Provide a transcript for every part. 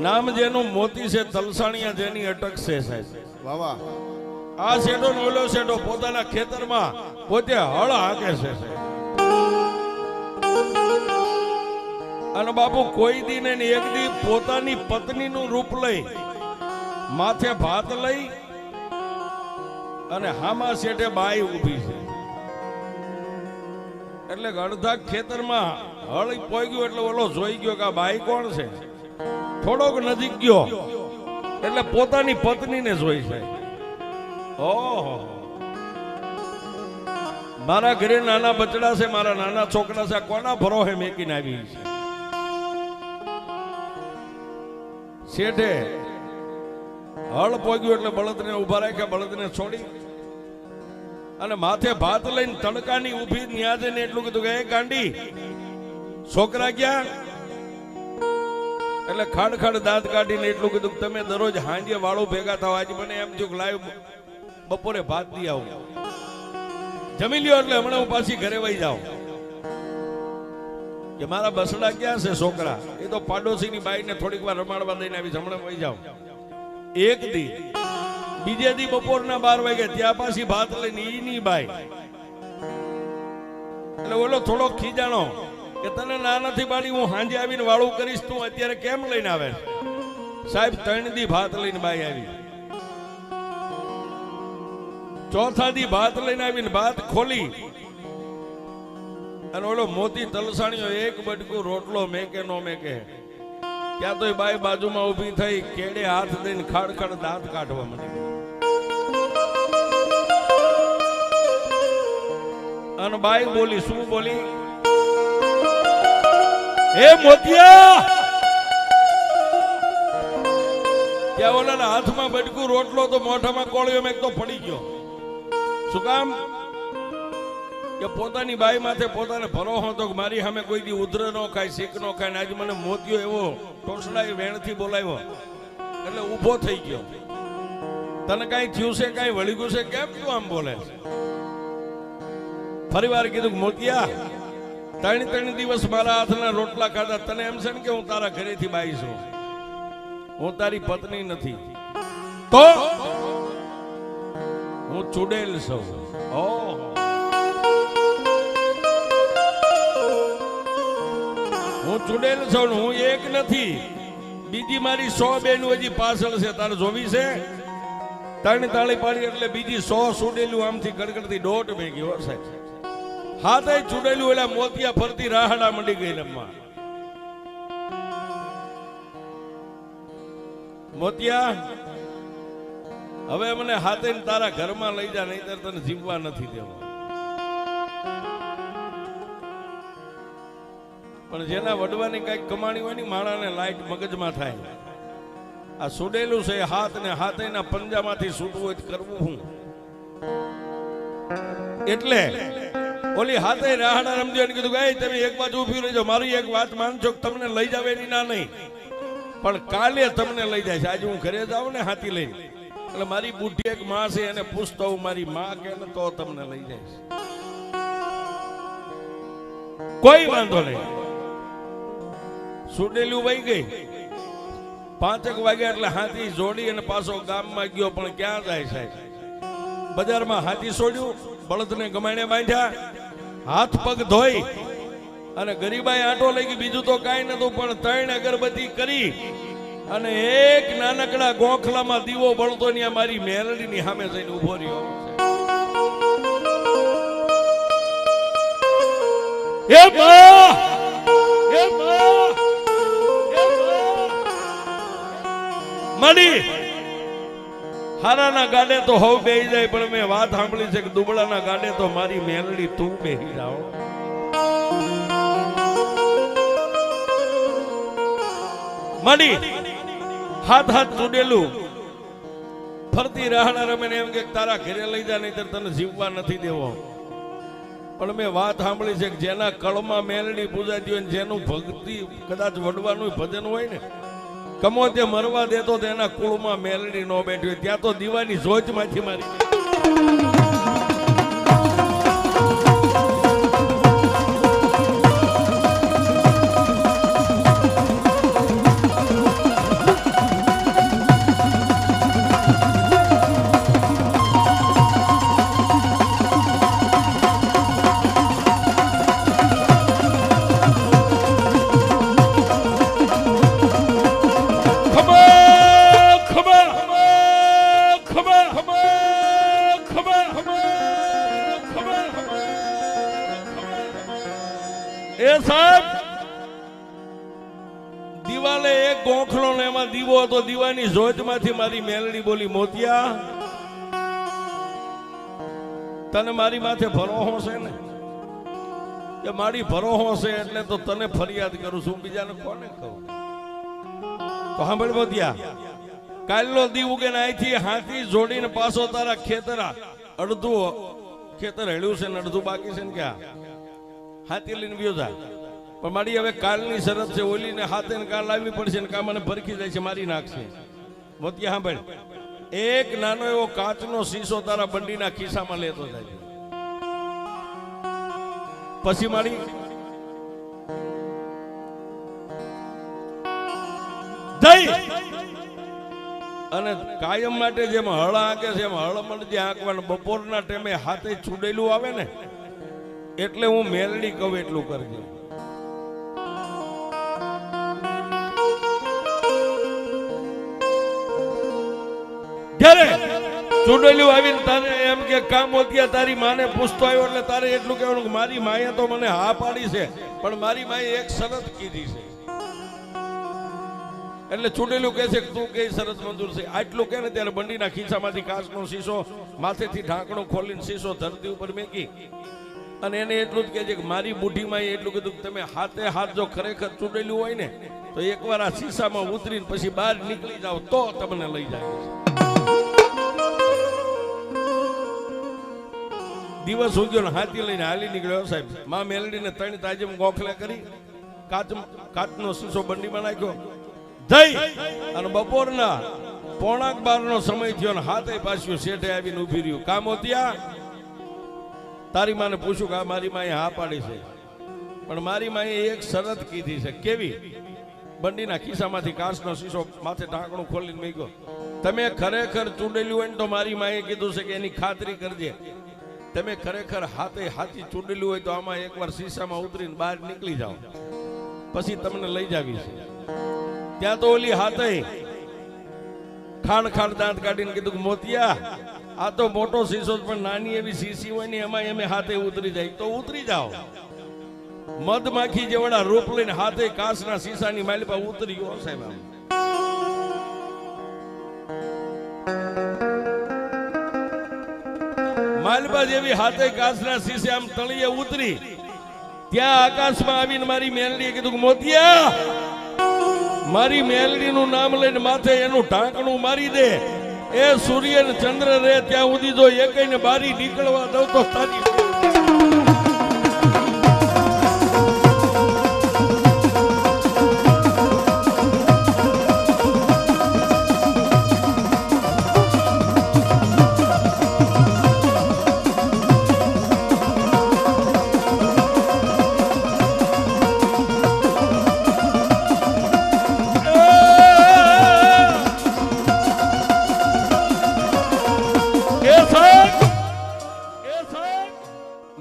નામ જેનું મોતી છે, તલસાણિયા જેની અટકશે સાહેબ. વાહ વાહ. આ શેઠો નો ઓલો શેઠો પોતાના ખેતરમાં પોતે હળ હાકે છે સાહેબ. અને બાપુ કોઈ દી ને એક દી પોતાની પત્નીનું રૂપ લઈ માથે ભાત લઈ અને હામા શેઠે બાઈ ઊભી છે. એટલે અડધા ખેતરમાં હળ પોઈ એટલે ઓલો જોઈ ગયો કે આ બાઈ કોણ છે. થોડોક નજીક ગયો એટલે પોતાની પત્નીને જોઈ છે. ઓહો, મારા ઘરે નાના બચડા છે, મારા નાના છોકરા છે, કોના ભરોહે મેકીને આવી છે. શેઠે હળ પોગ્યું એટલે બળદને ઉભા રાખ્યા, બળદને છોડી અને માથે ભાત લઈને તડકાની ઊભી ન્યાજે ને એટલું કીધું કે એ ગાંડી છોકરા ક્યાં? એટલે ખાડ ખાડ દાંત કાઢીને એટલું કીધું કે તમે દરરોજ હાંજે વાળો ભેગા થાવ, આજે મને એમ થયું કે લાવ બપોરે ભાત દી આવું, જમી લ્યો એટલે હમણાં હું પાછી ઘરે વહી જાઉં. કે મારા બસડા ક્યાં છે છોકરા? એ તો પાડોશીની બાઈને થોડીક વાર રમાડવા દઈને આવી, હમણાં વહી જાઉં. એક દી બીજે દી બપોરના 12 વાગે ત્યાં પાછી ભાત લઈને ઈની બાઈ. એટલે ઓલો થોડો ખીજાણો કે તને ના નથી પાડી, હું હાંજે આવીને વાળું કરીશ, તું અત્યારે કેમ લઈને આવે? સાહેબ 3 દી ભાત લઈને બાઈ આવી. ચોથા દી ભાત લઈને આવીને ભાત ખોલી અને ઓલો મોતી તલસાણીઓ એક બટકું રોટલો મેકે નો મેકે. ત્યાં તો બાઈ બાજુમાં ઊભી થઈ, કેડે હાથ દઈને ખાડ ખાડ દાંત કાઢવા માંડી. અને બાઈ બોલી, શું બોલી? હે મોતિયા! ત્યાં ઓલાના હાથમાં બટકું રોટલો તો મોઢામાં કોળિયો મેક તો પડી ગયો. શું કામ? કે પોતાની બાઈ માથે પોતાને ભરોસો હતો કે મારી સામે કોઈ દી ઉધર નો ખાય, શીખ નો ખાય, આજે મને મોતિયો એવો ટોસડા વેણથી બોલાવ્યો એટલે ઊભો થઈ ગયો. તને કઈ થયું છે, કઈ વળી ગયું છે, કેમ તું આમ બોલે? ફરી વાર કીધું કે મોતિયા 3 દિવસ મારા હાથના રોટલા ખાધા, તને એમ છે ને કે હું તારા ઘરેથી બાઈ છું, હું તારી પત્ની નથી, તો હું ચૂડેલ છું. ઓહો, હું ચૂડેલ છું, હું એક નથી, બીજી મારી 100 બેનું હજી પાછળ છે, તારે જોવી છે? 3 તાળી પાડી એટલે બીજી 100 ચૂડેલું આમથી ગડગડતી દોટ ભેગી હો સાહેબ. હાથે ચૂડેલું એટલે મોતિયા ફરતી રાહડા મંડી ગઈ રમવા. મોતિયા હવે મને હાથે તારા ઘરમાં લઈ જા, નહીતર તને જીવવા નથી દેવા. પણ જેના વડવાની કઈક કમાણી હોય ને માણાને લાઈટ મગજમાં થાય. આ સુડેલું છે હાથ ને હાથેના પંજામાંથી છૂટવું હોય કરવું હું. એટલે ઓલી હાથે રાહડા રમતી કીધું કે તમે એક બાજુ ઉભી રહેજો, મારી એક વાત માનજો, તમને લઈ જાવ એની ના નહીં, પણ કાલે તમને લઈ જાય છે. આજે હું ઘરે જાઉં ને હાથી લઈને એટલે મારી બુઢી એક માં છે, એને પૂછતો હું મારી માં કે ને તો તમને લઈ જાય. કોઈ વાંધો નહીં. સુડેલું વહી ગઈ. 5 વાગ્યા એટલે હાથી જોડી અને પાછો ગામમાં ગયો. પણ ક્યાં જાય સાહેબ? બજારમાં હાથી છોડ્યું, બળદને ગમાણે બાંધ્યા, હાથ પગ ધોઈ અને ગરીબાઈ આટો લઈ ગઈ. બીજું તો કાંઈ નતું, પણ 3 અગરબત્તી કરી અને એક નાનકડા ગોખલામાં દીવો બળતો ને મારી મેલડીની સામે જઈને ઉભો રહ્યો. એ બા! એ બા! મળી હારાના ગાડે તો હવ બેહી જાય, પણ મેં વાત સાંભળી છે કે દુબળાના ગાડે તો મારી મેલડી તું બેહી જાઓ. મળી હાથ ચૂડેલું ફરતી રાહડા રમે એમ કે તારા ઘરે લઈ જા, નહીતર તને જીવવા નથી દેવો. પણ મેં વાત સાંભળી છે કે જેના કળમાં મેલડી પૂજાતી હોય, જેનું ભક્તિ કદાચ વડવાનું ભજન હોય ને, કમો તે મરવા દેતો તેના કુળમાં મેલડી નો બેઠી હોય, ત્યાં તો દીવાની જોજમાંથી મારી. દિવાલે એક ગોખલો ને એમાં દીવો હતો. દીવાની જોતમાંથી મારી મેલડી બોલી, મોતિયા તને મારી માથે ભરોહો છે ને? કે મારી ભરોહો છે એટલે તો તને ફરિયાદ કરું છું, બીજાને કોને કહું? તો સાંભળ મોતિયા, કાલનો દી ઉગે ને અહીંથી હાથી જોડીને પાછો તારા ખેતર, અડધું ખેતર હેળ્યું છે ને અડધું બાકી છે ને, ક્યાં હાથી લઈને વ્યો જાય. પણ મારી હવે કાલની શરત છે, ઓલીને હાથે ને કાલ લાવવી પડશે ને કામ મને ભરખી જાય છે, મારી નાખશે. મોતિયા સાંભળ, એક નાનો એવો કાચનો શીશો તારા બંડીના ખિસ્સામાં લેતો જાય. પછી મારી જઈ અને કાયમ માટે જેમ હળ આંકે છે એમ હળ મળજે આંકવાનું. બપોરના ટાઈમે હાથે છુડેલું આવે ને એટલે હું મેલડી કહું એટલું કરજે. જ્યારે ચૂડેલું આવીને તારે એમ કે કામ મોતિયા તારી માને પૂછતો આવ્યો એટલે તારે એટલું કહેવાનું કે મારી માએ તો મને હા પાડી છે, પણ મારી માએ એક શરત કીધી છે. એટલે ચૂડેલું કહે છે કે તું કઈ શરત મંજૂર છે? આટલું કહે ને ત્યારે બંડીના ખિસ્સામાંથી કાચનો શીશો માથેથી ઢાંકણું ખોલીને શીશો ધરતી ઉપર મેકી અને એને એટલું જ કહે છે કે મારી બુઢી માએ એટલું કીધું કે તમે હાથે હાથ જો ખરેખર ચૂડેલું હોય ને તો એકવાર આ શીશામાં ઉતરીને પછી બહાર નીકળી જાવ તો તમને લઈ જાય છે. દિવસ ઉગ્યો ને હાથી લઈને હાલી નીકળ્યો. સાહેબ માં મેલડીને ત્રણ તાજમ ગોખલે કરી કાચનો શીશો બંડીમાં નાખ્યો. જઈ અને બપોરના 11:15 સમય થયો ને હાથે પાછું શેઠે આવીને ઉભી રહ્યું. કામ મોતિયા તારી માને પૂછ્યું કે મારી માએ હા પાડી છે, પણ મારી માએ એક શરત કીધી છે. કેવી? બંડીના ખિસ્સામાંથી કાચનો શીશો માથે ઢાંકણું ખોલીને મૂક્યો. તમે ખરેખર ચૂડેલું હોય ને તો મારી માએ કીધું છે કે એની ખાતરી કરજે. તમે ખરેખર હાથે હાથી ચૂડેલું હોય તો આમાં એકવાર શીશામાં ઉતરીને બહાર નીકળી જાઓ, પછી તમને લઈ જાવી છે. ત્યાં તો ઓલી હાથે ખાણ દાંત કાઢીને કીધું કે મોતિયા આ તો મોટો શીશો પણ નાની એવી શીશી હોય ને એમાં એમે હાથે ઉતરી જાય તો ઉતરી જાઓ. મધમાખી જેવડા રૂપ લઈને હાથે કાચના શીશાની માલિપા ઉતરી ગયો. સાહેબ માલબા જેવી હાથે કાચના શીશે આમ તળિયે ઉતરી. ત્યાં આકાશમાં આવીને મારી મેલડીએ કીધું કે મોતિયા મારી મેલડીનું નામ લઈને માથે એનું ઢાંકણું મારી દે. એ સૂર્ય ને ચંદ્ર રે ત્યાં સુધી જો એકઈને બારી નીકળવા દઉં તો તારી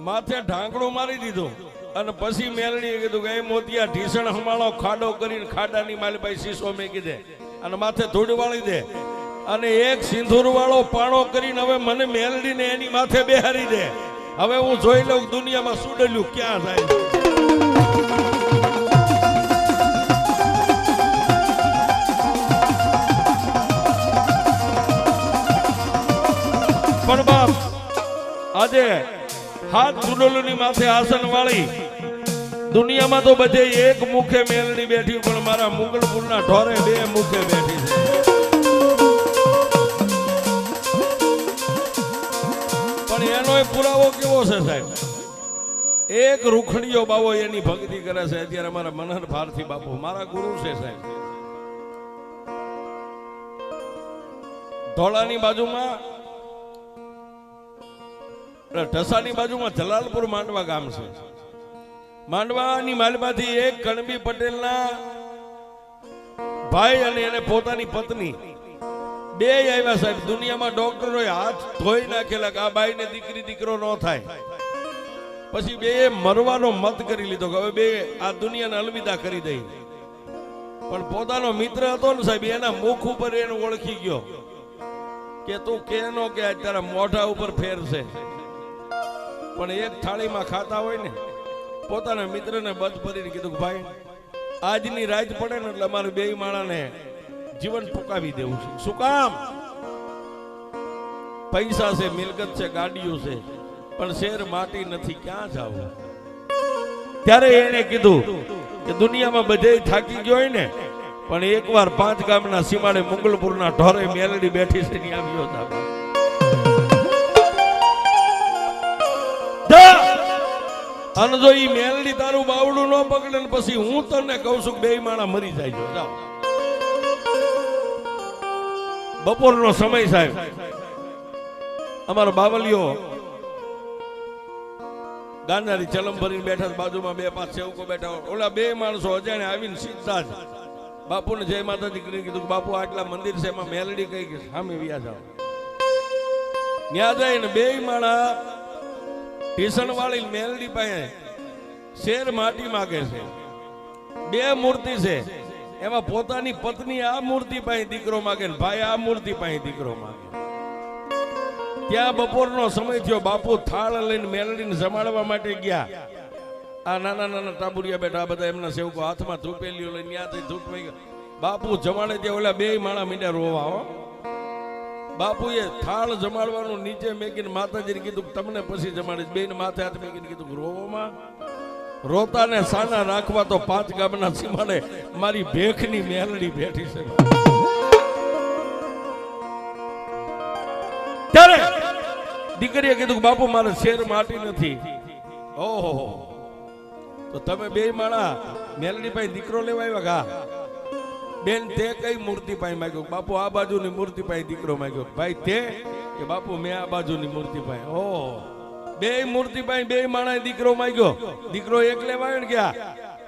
માથે ઢાંકણું મારી દીધું. અને પછી મેલડીએ કીધું કે એ મોતિયા ઢીસણ હમાળો ખાડો કરીને ખાડાની માલભાઈ શીશો મેકી દે અને માથે ધૂળ વાળી દે અને એક સિંદૂર વાળો પાણો કરીને હવે મને મેલડીને એની માથે બેહારી દે. હવે હું જોઈ લઉં દુનિયામાં સુડેલું ક્યાં થાય. પણ બાપ આજે હાથ ચૂડોલુની માથે આસન વાળી દુનિયામાં તો બધે એક મુખે મેલડી બેઠી, પણ મારા મુગલપુરના ઢોરે બે મુખે બેઠી છે. પણ એનો પુરાવો કેવો છે સાહેબ? એક રૂખડીયો બાવો એની ભક્તિ કરે છે અત્યારે મારા મનહર ભારતી બાપુ મારા ગુરુ છે સાહેબ. ધોળાની બાજુમાં ઢસાની બાજુમાં જલાલપુર માંડવા ગામ છે. માંડવાની માલમાંથી એક કણબી પટેલના ભાઈ અને એને પોતાની પત્ની બે આવ્યા સાહેબ. દુનિયામાં ડોક્ટરોએ હાથ ધોઈ નાખેલા કે આ બાઈને દીકરી દીકરો ન થાય. પછી બે મરવાનો મત કરી લીધો કે હવે બે આ દુનિયાને અલવિદા કરી દઈ. પણ પોતાનો મિત્ર હતો ને સાહેબ એના મુખ ઉપર એને ઓળખી ગયો કે તું કેનો કે તારા મોઢા ઉપર ફેર છે. પણ એક થાળીમાં ખાતા હોય ને પોતાના મિત્રને બચ ભરીને કીધું કે ભાઈ આજની રાત પડે ને એટલે અમારે બે માણાને જીવન ટૂંકાવી દેવું છે. શું કામ? પૈસા છે, મિલકત છે, ગાડીઓ છે, પણ શેર માટી નથી, ક્યાં જાવ? ત્યારે એને કીધું કે દુનિયામાં બધે થાકી ગયો હોય ને, પણ એકવાર 5 ગામના સીમાડે મુગલપુરના ઢોરે મેલડી બેઠી છે ત્યાં આવ્યો હતા. અને જો ઈ મેલડી તારું બાવડું ન પકડે ને પછી હું તને કહું છું બે માણા મરી જાય છે. જાઓ. બપોરનો સમય સાહેબ, અમારો બાવલિયો ગાંધારી ચલમ ભરીને બેઠા, બાજુમાં 2-5 સેવકો બેઠા. ઓલા 2 માણસો અજાણે આવીને સીધા જ બાપુને જય માતાજી કરીને કીધું, બાપુ આટલા મંદિર છે, એમાં મેલડી કઈ કે સામે વ્યા જાઓ. ત્યાં જઈને 2 માણા ટીસણ વાળી મેલડી પાસે શેર માટી માગે છે. 2 મૂર્તિ છે, એમાં પોતાની પત્ની આ મૂર્તિ પાસે દીકરો માગે ને ભાઈ આ મૂર્તિ પાસે દીકરો માગે. ત્યાં બપોરનો સમય થયો. બાપુ થાળ લઈને મેલડીને જમાડવા માટે ગયા. આ નાના નાના ટાબુરિયા બેઠા, બધા એમના સેવકો હાથમાં ધૂપેલીઓ લઈને ત્યાંથી ધૂપ લઈ ગયા. બાપુ જમાડે ત્યાં ઓલા 2 માણા મીંડા રોવા. હો, બાપુએ થાળ જમાડવાનું નીચે મેકીને માતાજીને કીધું તમને પછી જમાડીશ. 2 માથે હાથ મેકીને કીધું રોવામાં રોતા ને સાના રાખવા તો 5 ગામના સીમાડે મારી ભેખની મેલડી બેઠી છે. ત્યારે દીકરીએ કીધું બાપુ મારે શેર માટી નથી. ઓહો, તો તમે 2 માણા મેલડી પાસે દીકરો લેવા આવ્યા? કા બેન તે કઈ મૂર્તિ પાસે માંગ્યો? બાપુ આ બાજુની મૂર્તિ પાસે દીકરો માંગ્યો. ભાઈ તે કે બાપુ મેં આ બાજુની મૂર્તિ પાસે. ઓહો, 2 મૂર્તિ પાસે 2 માણા દીકરો માંગ્યો. દીકરો એક લેવા આવ્યો ને ગયા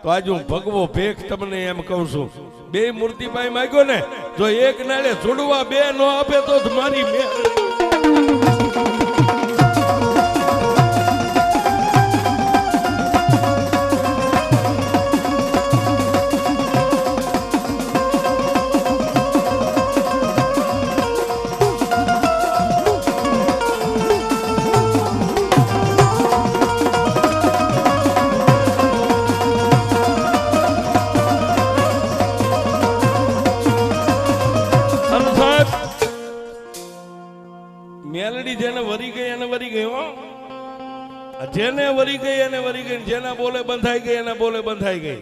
તો આજે હું ભગવો ભેખ તમને એમ કહું છું, 2 મૂર્તિ પાસે માંગ્યો ને, જો એક નાળે છોડવા 2 નો આપે તો મારી મેં મેલડી જેને વરી ગઈ એને વરી ગઈ. હો, જેને વરી ગઈ એને વરી ગઈ. જેના બોલે બંધાઈ ગઈ એના બોલે બંધાઈ ગઈ.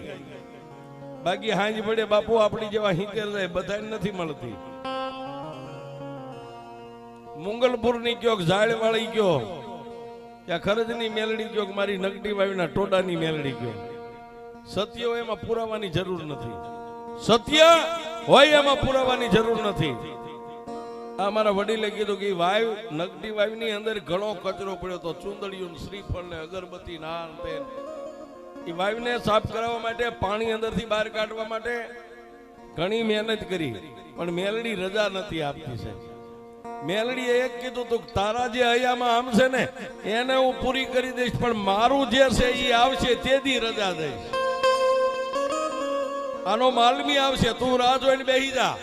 બાકી હાંજ પડે બાપુ આપણી જેવા હિંકેર જાય બધાને નથી મળતી. મુંગલપુર ની કયો, ઝાડ વાળી કયો, ત્યાં ખરજની મેલડી કયો, મારી નગટી વાવીના ટોડાની મેલડી કયો, સત્ય હોય એમાં પુરાવાની જરૂર નથી. સત્ય હોય એમાં પુરાવાની જરૂર નથી. આ મારા વડીલે કીધું કે વાવ નગટી વાવની અંદર ઘણો કચરો પડ્યો તો, ચુંદડીયું, શ્રીફળ ને અગરબત્તી નાન તેલ. એ વાવને સાફ કરાવવા માટે, પાણી અંદરથી બહાર કાઢવા માટે ઘણી મહેનત કરી, પણ મેલડી રજા નથી આપતી છે. મેલડીએ એક કીધું તું તારા જે હૈયામાં આમ છે ને એને હું પૂરી કરી દઈશ, પણ મારું જે છે એ આવશે તેથી રજા દઈશ. આનો માલમી આવશે, તું રાહ જોઈને બેસી જા.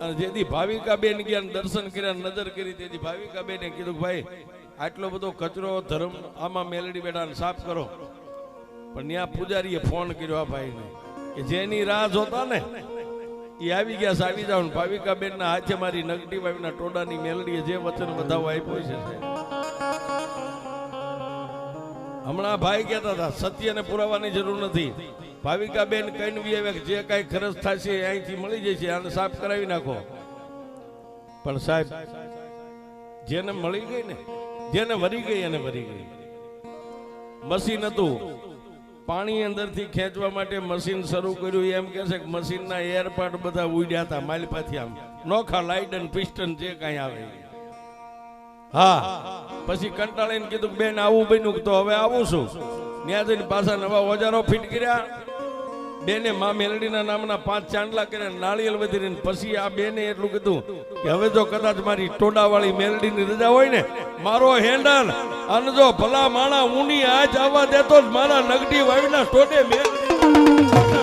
અને જેથી ભાવિકા બેન ગયા દર્શન કર્યા, નજર કરી, તેથી ભાવિકા બેને કીધું ભાઈ આટલો બધો કચરો ધર્મ આમાં મેલડી બેઠા સાફ કરો. પણ ત્યાં પૂજારીએ ફોન કર્યો આ ભાઈને કે જેની રાહ જોતા ને એ આવી ગયા, આવી જાવ. ભાવિકા બેન ના હાથે મારી નગટી વાવીના ટોડાની મેલડીએ જે વચન વધાવો આપ્યો છે. હમણાં ભાઈ કહેતા હતા સત્યને પુરાવાની જરૂર નથી. ભાવિકા બેન કઈ જે કઈ ખર્ચ થશે અહીંથી મળી જશે, આને સાફ કરાવી નાખો. પણ સાહેબ જેને મળી ગઈ ને, જેને વરી ગઈ એને વરી ગઈ. મશીન હતું, પાણી અંદરથી ખેંચવા માટે મશીન શરૂ કર્યું. એમ કે છે કે મશીનના એરપાર્ટ બધા ઉડ્યા હતા માલપાથી, આમ નોખા લાઇટ અને પિસ્ટન જે કઈ આવે. હા, પછી કંટાળીને કીધું બેન આવું બન્યું તો હવે આવું છું. ત્યાં જઈને પાછા નવા ઓજારો ફિટ કર્યા. બેને મા મેલડીના નામના 5 ચાંદલા કર્યા, નાળિયેર વધીને. પછી આ બેને એટલું કીધું કે હવે જો કદાચ મારી ટોડાવાળી મેલડીની રજા હોય ને, મારો હેન્ડલ અને જો ભલા માણા ઊની આજ આવવા દેતો જ મારા નગડી વાવીના ટોડે મેલડી